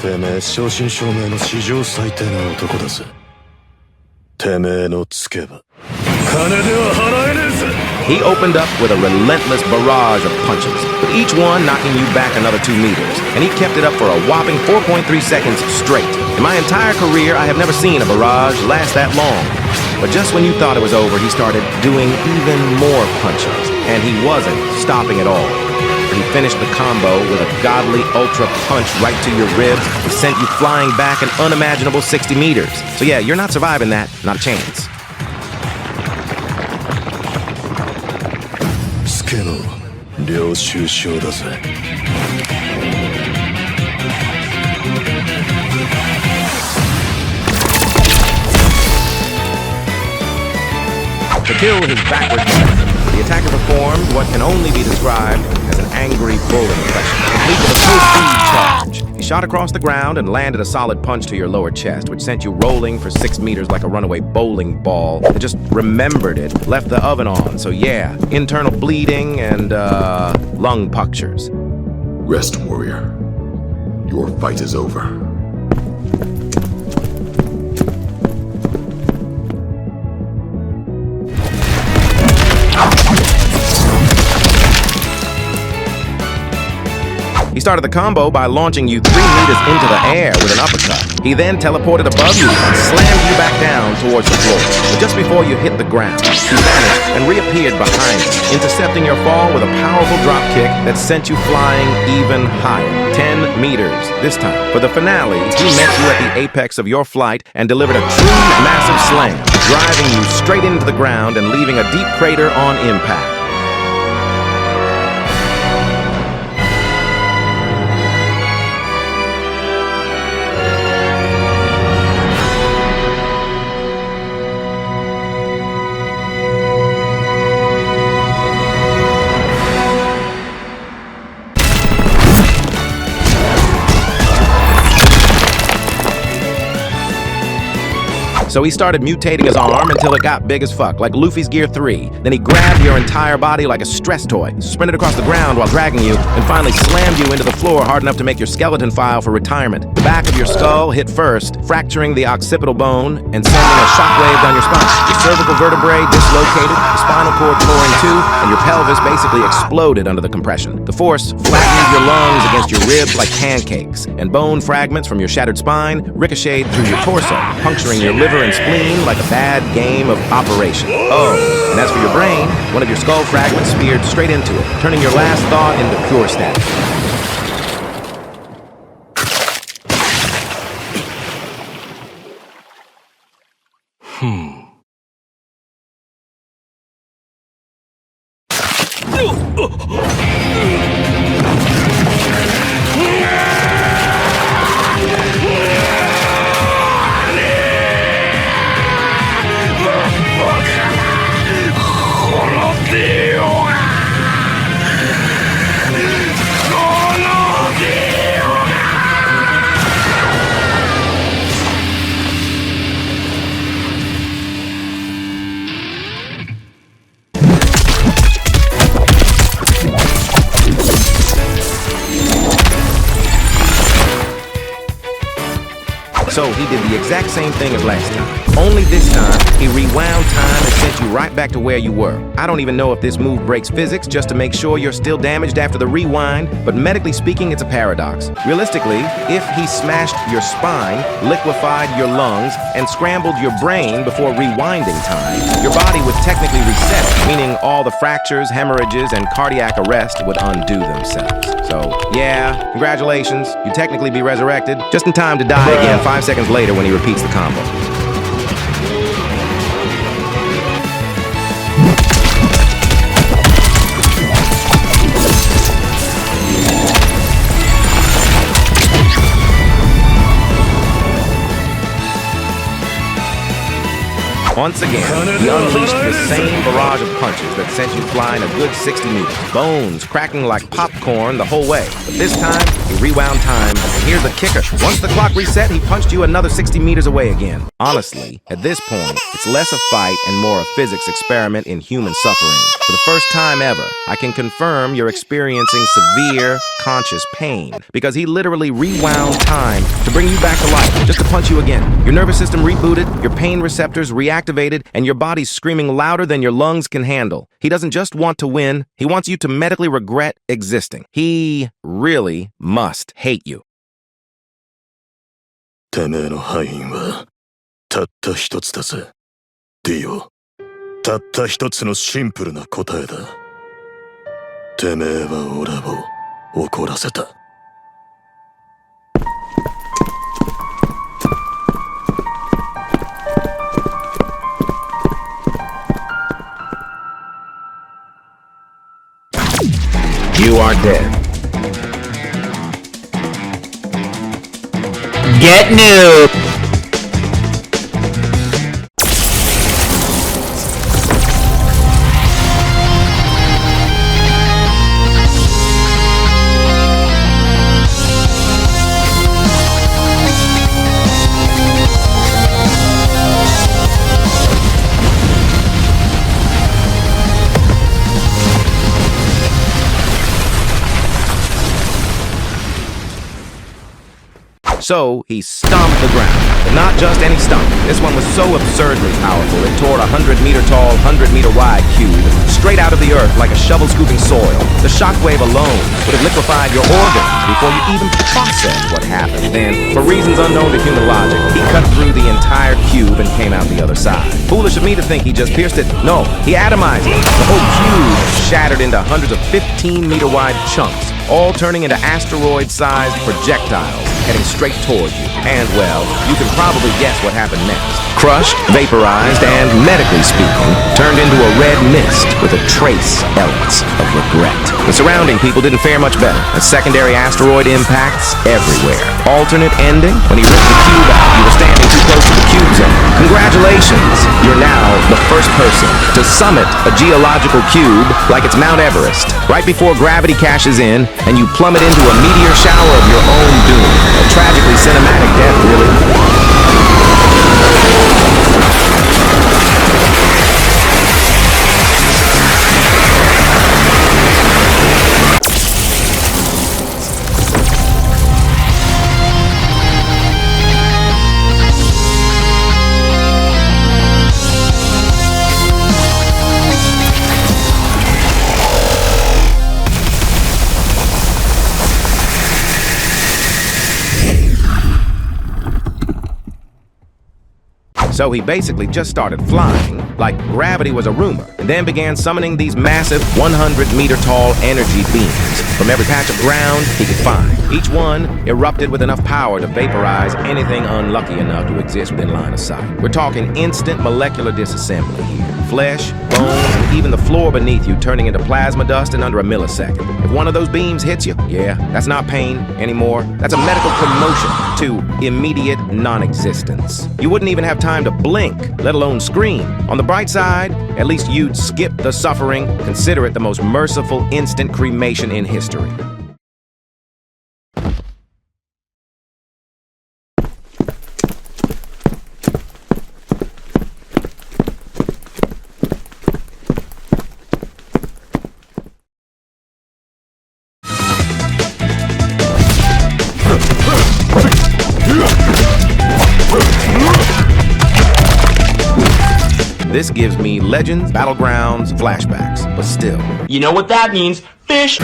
てめえ正真正銘の史上最低な男だぜ。てめえのつけば金では払えねえぜ。 He opened up with a relentless barrage of punches, with each one knocking you back another 2 meters, and he kept it up for a whopping 4.3 seconds straight. In my entire career, I have never seen a barrage last that long. But just when you thought it was over, he started doing even more punches, and he wasn't stopping at all. He finished the combo with a godly ultra punch right to your ribs and sent you flying back an unimaginable 60 meters. So yeah, you're not surviving that, not a chance. スケの領収書だぜ。To kill his backward movement, the attacker performed what can only be described as an angry bull impression, complete with a full-speed charge. He shot across the ground and landed a solid punch to your lower chest, which sent you rolling for 6 meters like a runaway bowling ball. It just remembered it, left the oven on, so yeah, internal bleeding and, lung punctures. Rest, warrior. Your fight is over. He started the combo by launching you 3 meters into the air with an uppercut. He then teleported above you and slammed you back down towards the floor. But just before you hit the ground, he vanished and reappeared behind you, intercepting your fall with a powerful drop kick that sent you flying even higher, 10 meters this time. For the finale, he met you at the apex of your flight and delivered a true massive slam, driving you straight into the ground and leaving a deep crater on impact. So he started mutating his arm until it got big as fuck, like Luffy's Gear 3. Then he grabbed your entire body like a stress toy, sprinted across the ground while dragging you, and finally slammed you into the floor hard enough to make your skeleton file for retirement. The back of your skull hit first, fracturing the occipital bone and sending a shockwave down your spine. Your cervical vertebrae dislocated, the spinal cord tore in two, and your pelvis basically exploded under the compression. The force flattened your lungs against your ribs like pancakes, and bone fragments from your shattered spine ricocheted through your torso, puncturing your liver and spleen like a bad game of Operation. Oh, and as for your brain, one of your skull fragments speared straight into it, turning your last thought into pure static. So he did the exact same thing as last time. Only this time, he rewound time and sent you right back to where you were. I don't even know if this move breaks physics just to make sure you're still damaged after the rewind, but medically speaking, it's a paradox. Realistically, if he smashed your spine, liquefied your lungs, and scrambled your brain before rewinding time, your body would technically reset, meaning all the fractures, hemorrhages, and cardiac arrest would undo themselves. So, yeah, congratulations, you technically be resurrected, just in time to die again 5 seconds later when he repeats the combo. Once again, he unleashed the same barrage of punches that sent you flying a good 60 meters, bones cracking like popcorn the whole way. But this time, he rewound time, and here's the kicker. Once the clock reset, he punched you another 60 meters away again. Honestly, at this point, it's less a fight and more a physics experiment in human suffering. For the first time ever, I can confirm you're experiencing severe subconscious pain because he literally rewound time to bring you back to life, just to punch you again. Your nervous system rebooted, your pain receptors reactivated, and your body's screaming louder than your lungs can handle. He doesn't just want to win, he wants you to medically regret existing. He really must hate you. てめえの敗因はたった一つだぜ。ディオ。たった一つのシンプルな答えだ。てめえは俺を怒らせた。You are dead. Get new! So he stomped the ground. But not just any stomp. This one was so absurdly powerful, it tore a 100-meter-tall, 100-meter-wide cube straight out of the earth like a shovel scooping soil. The shockwave alone would have liquefied your organs before you even processed what happened. Then, for reasons unknown to human logic, he cut through the entire cube and came out the other side. Foolish of me to think he just pierced it. No, he atomized it. The whole cube shattered into hundreds of 15-meter-wide chunks, all turning into asteroid-sized projectiles heading straight toward you. And, well, you can probably guess what happened next. Crushed, vaporized, and, medically speaking, turned into a red mist with a trace elements of regret. The surrounding people didn't fare much better, as secondary asteroid impacts everywhere. Alternate ending? When he ripped the cube out, you were standing too close to the cube zone. Congratulations! You're now the first person to summit a geological cube like it's Mount Everest, right before gravity cashes in and you plummet into a meteor shower of your own doom. A tragically cinematic death, really. So he basically just started flying, like gravity was a rumor, and then began summoning these massive 100-meter-tall energy beams from every patch of ground he could find. Each one erupted with enough power to vaporize anything unlucky enough to exist within line of sight. We're talking instant molecular disassembly here. Flesh, bone, and even the floor beneath you turning into plasma dust in under a millisecond. If one of those beams hits you, yeah, that's not pain anymore. That's a medical promotion to immediate non-existence. You wouldn't even have time to blink, let alone scream. On the bright side, at least you'd skip the suffering, consider it the most merciful instant cremation in history. This gives me Legends, Battlegrounds, flashbacks, but still. You know what that means? Fish!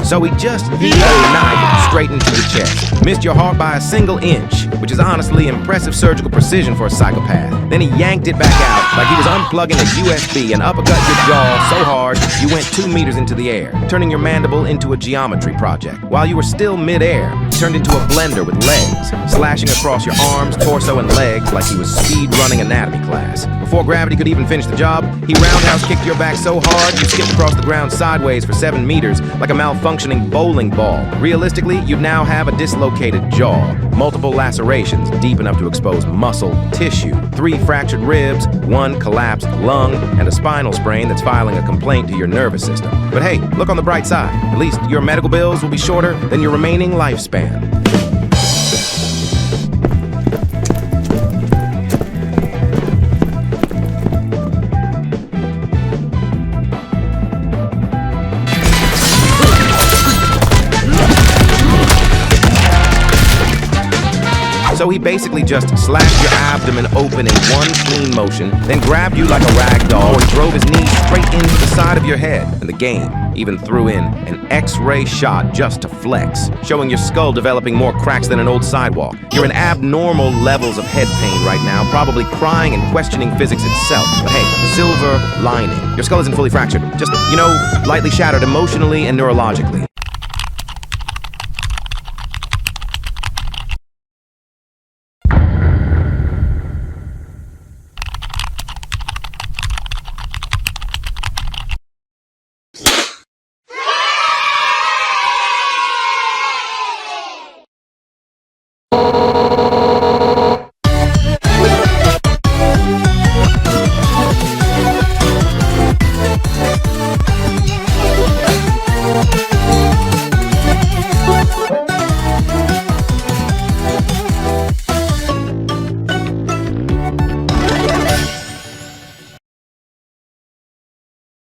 So he just hit a knife straight into your chest. Missed your heart by a single inch, which is honestly impressive surgical precision for a psychopath. Then he yanked it back out like he was unplugging a USB and uppercut your jaw so hard you went 2 meters into the air, turning your mandible into a geometry project. While you were still mid-air, he turned into a blender with legs, slashing across your arms, torso, and legs like he was speed-running anatomy class. Before gravity could even finish the job, he roundhouse kicked your back so hard you skipped across the ground sideways for 7 meters like a malfunctioning bowling ball. Realistically, you now have a dislocated jaw, multiple lacerations deep enough to expose muscle, tissue, 3 fractured ribs, 1 collapsed lung, and a spinal sprain that's filing a complaint to your nervous system. But hey, look on the bright side. At least your medical bills will be shorter than your remaining lifespan. So he basically just slashed your abdomen open in one clean motion, then grabbed you like a rag doll and drove his knee straight into the side of your head. And the game even threw in an X-ray shot just to flex, showing your skull developing more cracks than an old sidewalk. You're in abnormal levels of head pain right now, probably crying and questioning physics itself. But hey, silver lining. Your skull isn't fully fractured, just, lightly shattered emotionally and neurologically.